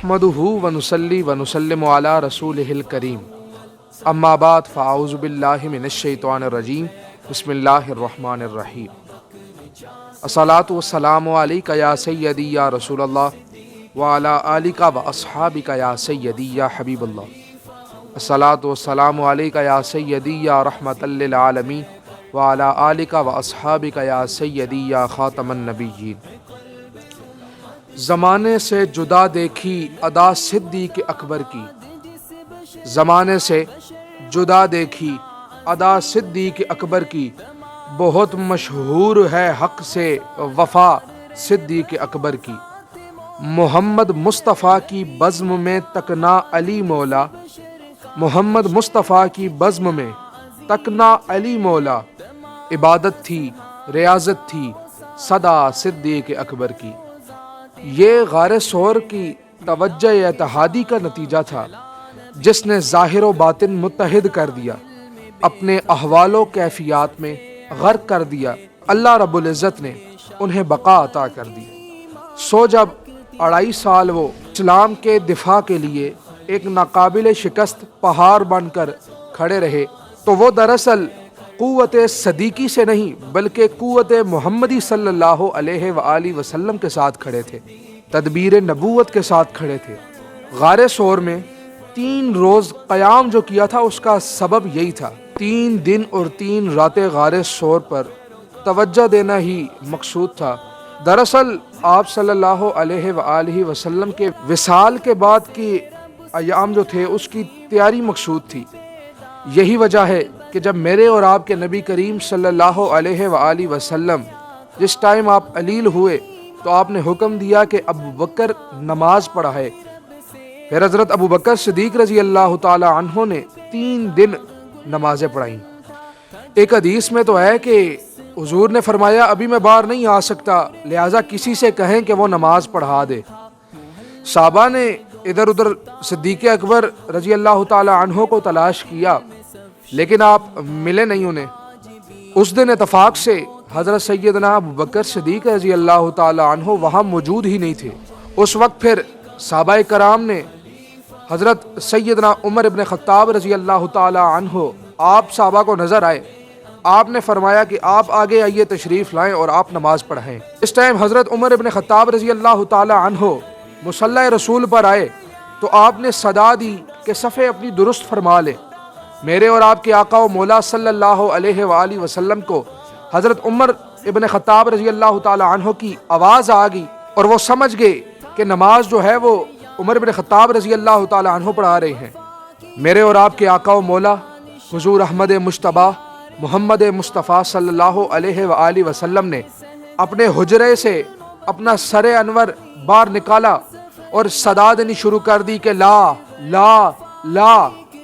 नहमदुहु व नुसल्ली व नुसल्लिमु अला रसूलिहिल करीम अम्मा बाद फ़अऊज़ु बिल्लाहि मिनश शैतानिर रजीम बिस्मिल्लाहिर रहमानिर रहीम अस्सलातु वस्सलामु अलैका या सय्यदी या रसूलल्लाह व अला आलिका व अस्हाबिका या सय्यदी या हबीबल्लाह अस्सलातु वस्सलामु अलैका या सय्यदी या रहमतल लिल आलमीन व अला आलिका व अस्हाबिका या सय्यदी या खातमन नबिय्यीन। ज़माने से जुदा देखी अदा सिद्दीक़ अकबर की, ज़माने से जुदा देखी अदा सिद्दीक़ अकबर की, बहुत मशहूर है हक़ से वफ़ा सिद्दीक़ अकबर की। मोहम्मद मुस्तफ़ा की बज़्म में तकना अली मौला, मोहम्मद मुस्तफ़ा की बज़्म में तकना अली मौला, इबादत थी रियाज़त थी सदा सिद्दीक़ अकबर की। ये गारे सोर की तवज्जो इत्तेहादी का नतीजा था जिसने ज़ाहिर व बातिन मुत्तहिद कर दिया, अपने अहवालो कैफियत में गर्क कर दिया। अल्लाह रब्बुल इज़्ज़त ने उन्हें बका अता कर दी। सो जब 2.5 साल वो इस्लाम के दिफा के लिए एक नाकाबिल शिकस्त पहाड़ बनकर खड़े रहे, तो वो दरअसल क़ुव्वत सदीकी से नहीं बल्कि क़ुव्वत मोहम्मदी सल्लल्लाहु अलैहि वसल्लम के साथ खड़े थे, तदबीर नबूवत के साथ खड़े थे। गारे सोर में 3 रोज़ क़याम जो किया था उसका सबब यही था। 3 दिन और 3 रातें गारे सोर पर तवज्जो देना ही मकसूद था। दरअसल आप सल्लल्लाहु अलैहि वसल्लम के विसाल के बाद की अयाम जो थे उसकी तैयारी मकसूद थी। यही वजह है कि जब मेरे और आपके नबी करीम सल्लल्लाहु अलैहि वसल्लम जिस टाइम आप अलील हुए तो आपने हुक्म दिया कि अबू बकर नमाज पढ़ाए। फिर हज़रत अबू बकर सिद्दीक़ रज़ी अल्लाह ताला अन्हो ने 3 दिन नमाजें पढ़ाईं। एक हदीस में तो है कि हुजूर ने फरमाया अभी मैं बाहर नहीं आ सकता, लिहाजा किसी से कहें कि वो नमाज पढ़ा दे। साहबा ने इधर उधर सिद्दीक़ अकबर रज़ी अल्लाह ताला अन्हो को तलाश किया लेकिन आप मिले नहीं उन्हें। उस दिन इत्तफाक से हज़रत सैयदना अबू बकर सिद्दीक़ रज़ी अल्लाह ताला अन्हो वहाँ मौजूद ही नहीं थे। उस वक्त फिर सहाबाए कराम ने हज़रत सैयदना उमर इब्न ख़त्ताब रज़ी अल्लाह ताला अन्हो आप सहाबा को नज़र आए। आपने फरमाया कि आप आगे आइए, तशरीफ़ लाएँ और आप नमाज पढ़ाएँ। इस टाइम हज़रत उमर इब्न ख़त्ताब रज़ी अल्लाह ताला अन्हो मुसल्ला रसूल पर आए तो आपने सदा दी कि सफ़े अपनी दुरुस्त फरमा ले। मेरे और आपके आका व मौला सल्लल्लाहु अलैहि वसल्लम को हज़रत उमर इब्न ख़त्ताब रज़ी अल्लाह ताला अन्हो की आवाज़ आ गई और वो समझ गए कि नमाज जो है वो उमर इब्न ख़त्ताब रज़ी अल्लाह ताला अन्हो पढ़ा रहे हैं। मेरे और आपके आका व मौला हुज़ूर अहमद मुश्तबा मोहम्मद मुस्तफ़ा सल्लल्लाहु अलैहि वसल्लम ने अपने हुजरे से अपना सरे अनवर बाहर निकाला और सदा देनी शुरू कर दी कि ला ला ला।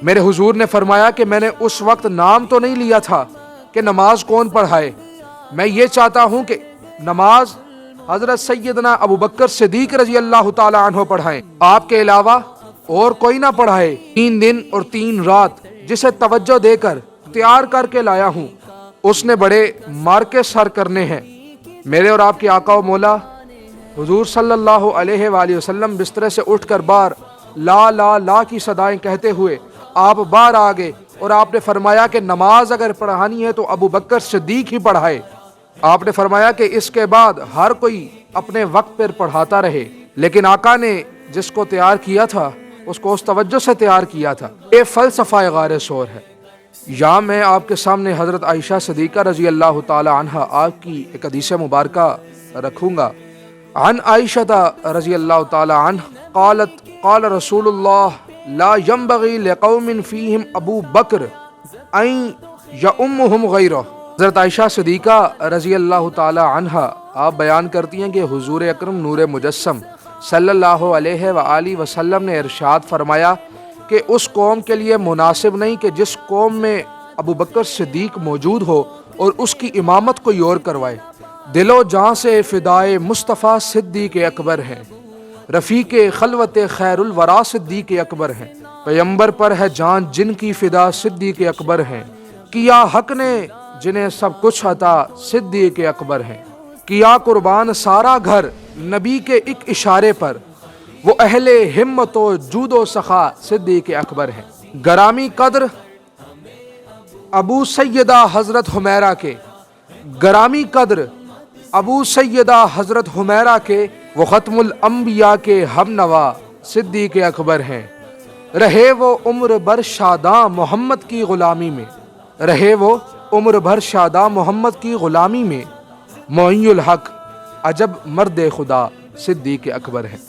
मेरे हुजूर ने फरमाया कि मैंने उस वक्त नाम तो नहीं लिया था कि नमाज कौन पढ़ाए, मैं ये चाहता हूँ कि नमाज हज़रत सैयदना अबू बकर सिद्दीक़ रज़ी अल्लाह ताला अन्हो पढ़ाएं, आपके अलावा और कोई ना पढ़ाए। 3 दिन और 3 रात जिसे तवज्जो देकर तैयार करके लाया हूँ उसने बड़े मार्के सर करने हैं। मेरे और आपके आका व मौला हुजूर सल्लल्लाहु अलैहि वसल्लम बिस्तर से उठकर बाहर ला ला ला की सदाएं कहते हुए आप बाहर आ गए और आपने फरमाया कि नमाज अगर पढ़ानी है तो अबू बकर सिद्दीक़ ही पढ़ाए। आपने फरमाया कि इसके बाद हर कोई अपने वक्त पर पढ़ाता रहे, लेकिन आका ने जिसको तैयार किया था उसको उस तवज्जो से तैयार किया था। ये फ़लसफ़ा गारे सोर है। या मैं आपके सामने हज़रत आयशा सिद्दीक़ा रज़ी अल्लाह ताला अन्हा आपकी एक हदीस मुबारका रखूँगा। अन आयशा रज़ी अल्लाह ताला अन्हा क़ालत क़ाल रसूलुल्लाह ला यंबग़ी लिक़ौमिन फ़ीहिम अबू बकर अन यउम्मुहुम ग़ैरह। हज़रत आयशा सिद्दीक़ा रज़ी अल्लाह ताला अन्हा आप बयान करती हैं कि हुज़ूर अकरम नूर मुजस्सम सल्लल्लाहु अलैहि वसल्लम ने इरशाद फरमाया कि उस कौम के लिए मुनासिब नहीं कि जिस कौम में अबू बकर सिद्दीक़ मौजूद हो और उसकी इमामत कोई और करवाए। दिलो जान से फ़िदाए मुस्तफ़ा सिद्दीक़ अकबर हैं, रफ़ीक़ खलवत खैरुल वरा सिद्दीक़ अकबर हैं। पैगंबर पर है जान जिनकी फ़िदा सिद्दीक़ अकबर हैं। किया हक़ ने जिन्हें सब कुछ अता सिद्दीक़ अकबर हैं। किया कुर्बान सारा घर नबी के एक इशारे पर, وہ اہل ہمت و جود و سخا صدیق اکبر ہیں۔ گرامی قدر ابو سیدہ حضرت حمیرہ کے، گرامی قدر ابو سیدہ حضرت حمیرہ کے، وہ ختم الانبیاء کے ہم نوا صدیق اکبر ہیں۔ رہے وہ عمر بھر شاداں محمد کی غلامی میں، رہے وہ عمر بھر شاداں محمد کی غلامی میں، معین الحق عجب مرد خدا صدیق اکبر ہیں۔